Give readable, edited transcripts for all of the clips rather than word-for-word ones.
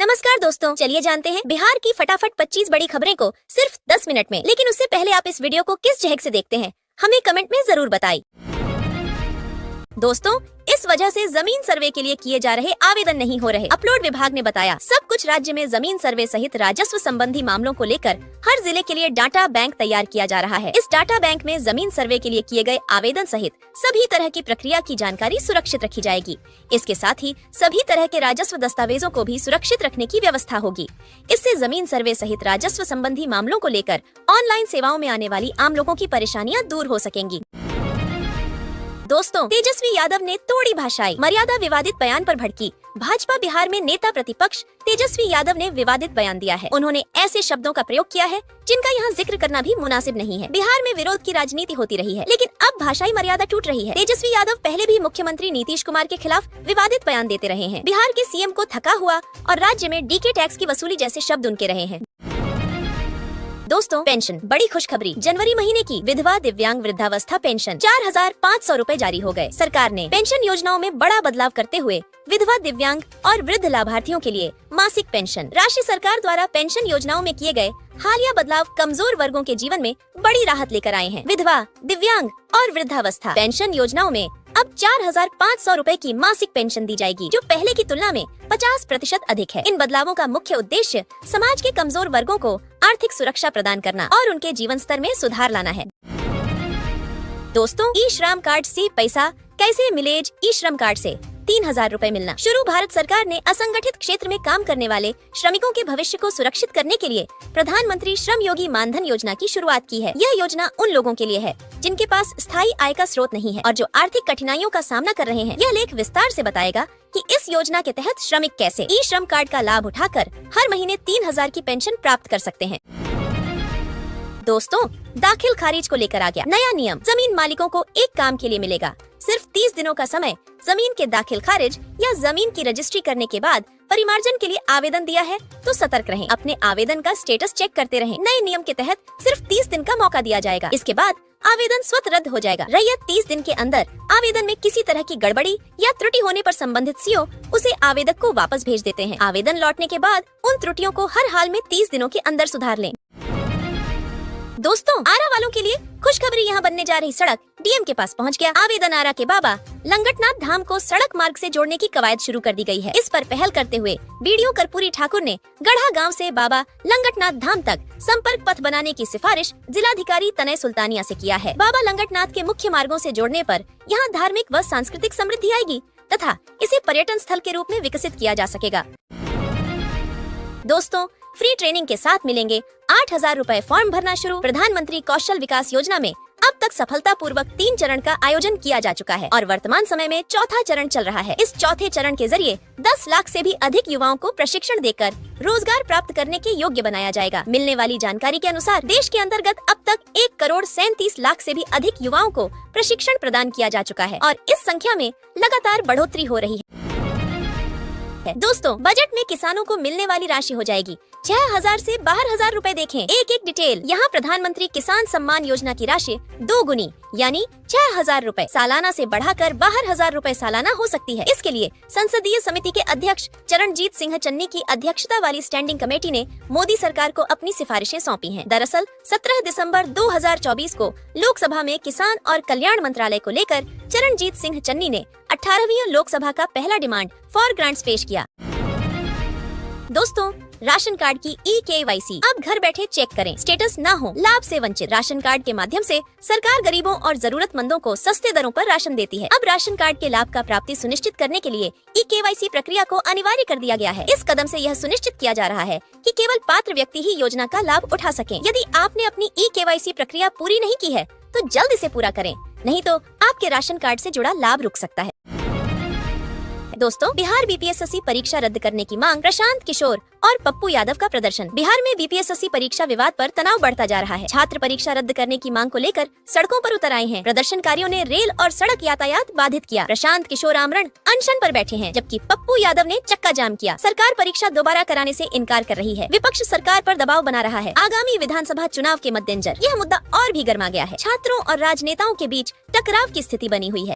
नमस्कार दोस्तों, चलिए जानते हैं बिहार की फटाफट 25 बड़ी खबरें को सिर्फ 10 मिनट में। लेकिन उससे पहले आप इस वीडियो को किस झहक से देखते हैं, हमें कमेंट में जरूर बताइए। दोस्तों, इस वजह से जमीन सर्वे के लिए किए जा रहे आवेदन नहीं हो रहे। अपलोड विभाग ने बताया, सब कुछ राज्य में जमीन सर्वे सहित राजस्व संबंधी मामलों को लेकर हर जिले के लिए डाटा बैंक तैयार किया जा रहा है। इस डाटा बैंक में जमीन सर्वे के लिए किए गए आवेदन सहित सभी तरह की प्रक्रिया की जानकारी सुरक्षित रखी जाएगी। इसके साथ ही सभी तरह के राजस्व दस्तावेजों को भी सुरक्षित रखने की व्यवस्था होगी। इससे जमीन सर्वे सहित राजस्व संबंधी मामलों को लेकर ऑनलाइन सेवाओं में आने वाली आम लोगों की परेशानियां दूर हो सकेंगी। दोस्तों, तेजस्वी यादव ने तोड़ी भाषाई, मर्यादा विवादित बयान पर भड़की भाजपा। बिहार में नेता प्रतिपक्ष तेजस्वी यादव ने विवादित बयान दिया है। उन्होंने ऐसे शब्दों का प्रयोग किया है जिनका यहाँ जिक्र करना भी मुनासिब नहीं है। बिहार में विरोध की राजनीति होती रही है, लेकिन अब भाषाई मर्यादा टूट रही है। तेजस्वी यादव पहले भी मुख्यमंत्री नीतीश कुमार के खिलाफ विवादित बयान देते रहे हैं। बिहार के सीएम को थका हुआ और राज्य में डीके टैक्स की वसूली जैसे शब्द उनके रहे हैं। दोस्तों, पेंशन, बड़ी खुशखबरी। जनवरी महीने की विधवा दिव्यांग वृद्धावस्था पेंशन 4,500 रूपए जारी हो गए। सरकार ने पेंशन योजनाओं में बड़ा बदलाव करते हुए विधवा दिव्यांग और वृद्ध लाभार्थियों के लिए मासिक पेंशन राशि सरकार द्वारा पेंशन योजनाओं में किए गए हालिया बदलाव कमजोर वर्गों के जीवन में बड़ी राहत लेकर आए हैं। विधवा, दिव्यांग और वृद्धावस्था पेंशन योजनाओं में अब 4,500 रूपए की मासिक पेंशन दी जाएगी, जो पहले की तुलना में 50% अधिक है। इन बदलावों का मुख्य उद्देश्य समाज के कमजोर वर्गों को आर्थिक सुरक्षा प्रदान करना और उनके जीवन स्तर में सुधार लाना है। दोस्तों, ई श्रम कार्ड से पैसा कैसे मिले? ई श्रम कार्ड से 3,000 रूपए मिलना शुरू। भारत सरकार ने असंगठित क्षेत्र में काम करने वाले श्रमिकों के भविष्य को सुरक्षित करने के लिए प्रधानमंत्री श्रम योगी मानधन योजना की शुरुआत की है। यह योजना उन लोगों के लिए है जिनके पास स्थायी आय का स्रोत नहीं है और जो आर्थिक कठिनाइयों का सामना कर रहे हैं। यह लेख विस्तार से बताएगा कि इस योजना के तहत श्रमिक कैसे ई श्रम कार्ड का लाभ उठाकर हर महीने 3,000 की पेंशन प्राप्त कर सकते हैं। दोस्तों, दाखिल खारिज को लेकर आ गया नया नियम। जमीन मालिकों को एक काम के लिए मिलेगा सिर्फ 30 दिनों का समय। जमीन के दाखिल खारिज या जमीन की रजिस्ट्री करने के बाद परिमार्जन के लिए आवेदन दिया है तो सतर्क रहें। अपने आवेदन का स्टेटस चेक करते रहें। नए नियम के तहत सिर्फ 30 दिन का मौका दिया जाएगा। इसके बाद आवेदन स्वतः रद्द हो जाएगा। रैयत 30 दिन के अंदर आवेदन में किसी तरह की गड़बड़ी या त्रुटि होने पर संबंधित सीओ उसे आवेदक को वापस भेज देते हैं। आवेदन लौटने के बाद उन त्रुटियों को हर हाल में 30 दिनों के अंदर सुधार लें। दोस्तों, आरा वालों के लिए खुशखबरी, यहाँ बनने जा रही सड़क डीएम के पास पहुँच गया। आवेदन आरा के बाबा लंगटनाथ धाम को सड़क मार्ग से जोड़ने की कवायद शुरू कर दी गई है। इस पर पहल करते हुए बीडीओ कर्पूरी ठाकुर ने गढ़ा गांव से बाबा लंगटनाथ धाम तक संपर्क पथ बनाने की सिफारिश जिलाधिकारी तनय सुल्तानिया से किया है। बाबा लंगटनाथ के मुख्य मार्गों से जोड़ने पर यहाँ धार्मिक व सांस्कृतिक समृद्धि आएगी तथा इसे पर्यटन स्थल के रूप में विकसित किया जा सकेगा। दोस्तों, फ्री ट्रेनिंग के साथ मिलेंगे 8,000 रूपए। फॉर्म भरना शुरू। प्रधानमंत्री कौशल विकास योजना में अब तक सफलतापूर्वक 3 चरण का आयोजन किया जा चुका है और वर्तमान समय में चौथा चरण चल रहा है। इस चौथे चरण के जरिए 10 लाख से भी अधिक युवाओं को प्रशिक्षण देकर रोजगार प्राप्त करने के योग्य बनाया जाएगा। मिलने वाली जानकारी के अनुसार देश के अंतर्गत अब तक 1,37,00,000 से भी अधिक युवाओं को प्रशिक्षण प्रदान किया जा चुका है और इस संख्या में लगातार बढ़ोतरी हो रही है। दोस्तों, बजट में किसानों को मिलने वाली राशि हो जाएगी 6,000 से 12,000 रूपए। देखें एक एक डिटेल। यहाँ प्रधानमंत्री किसान सम्मान योजना की राशि 2 गुनी यानी 6,000 रूपए सालाना से बढ़ाकर 12,000 रूपए सालाना हो सकती है। इसके लिए संसदीय समिति के अध्यक्ष चरणजीत सिंह चन्नी की अध्यक्षता वाली स्टैंडिंग कमेटी ने मोदी सरकार को अपनी सिफारिशें सौंपी हैं। दरअसल 17 दिसंबर 2024 को लोकसभा में किसान और कल्याण मंत्रालय को लेकर चरणजीत सिंह चन्नी ने 18वीं लोकसभा का पहला डिमांड फॉर ग्रांट्स पेश किया। दोस्तों, राशन कार्ड की eKYC अब घर बैठे चेक करें, स्टेटस न हो लाभ से वंचित। राशन कार्ड के माध्यम से सरकार गरीबों और जरूरतमंदों को सस्ते दरों पर राशन देती है। अब राशन कार्ड के लाभ का प्राप्ति सुनिश्चित करने के लिए eKYC प्रक्रिया को अनिवार्य कर दिया गया है। इस कदम से यह सुनिश्चित किया जा रहा है कि केवल पात्र व्यक्ति ही योजना का लाभ उठा सकें। यदि आपने अपनी eKYC प्रक्रिया पूरी नहीं की है तो जल्द इसे पूरा करें, नहीं तो आपके राशन कार्ड से जुड़ा लाभ रुक सकता है। दोस्तों, बिहार बीपीएससी परीक्षा रद्द करने की मांग। प्रशांत किशोर और पप्पू यादव का प्रदर्शन। बिहार में बीपीएससी परीक्षा विवाद पर तनाव बढ़ता जा रहा है। छात्र परीक्षा रद्द करने की मांग को लेकर सड़कों पर उतर आए हैं। प्रदर्शनकारियों ने रेल और सड़क यातायात बाधित किया। प्रशांत किशोर आमरण अनशन पर बैठे हैं, जबकि पप्पू यादव ने चक्का जाम किया। सरकार परीक्षा दोबारा कराने से इनकार कर रही है। विपक्ष सरकार पर दबाव बना रहा है। आगामी विधानसभा चुनाव के मद्देनजर यह मुद्दा और भी गर्मा गया है। छात्रों और राजनेताओं के बीच टकराव की स्थिति बनी हुई है।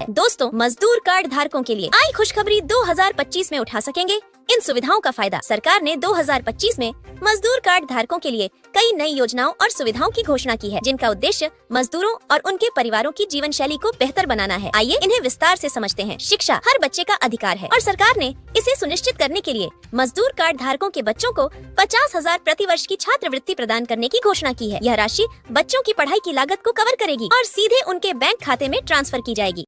दोस्तों, मजदूर कार्ड धारकों के लिए आई खुशखबरी 2025 में उठा सकेंगे इन सुविधाओं का फायदा सरकार ने 2025 में मजदूर कार्ड धारकों के लिए कई नई योजनाओं और सुविधाओं की घोषणा की है, जिनका उद्देश्य मजदूरों और उनके परिवारों की जीवन शैली को बेहतर बनाना है। आइए इन्हें विस्तार से समझते हैं। शिक्षा हर बच्चे का अधिकार है और सरकार ने इसे सुनिश्चित करने के लिए मजदूर कार्ड धारकों के बच्चों को 50,000 प्रति वर्ष की छात्रवृत्ति प्रदान करने की घोषणा की है। यह राशि बच्चों की पढ़ाई की लागत को कवर करेगी और सीधे उनके बैंक खाते में ट्रांसफर की जाएगी।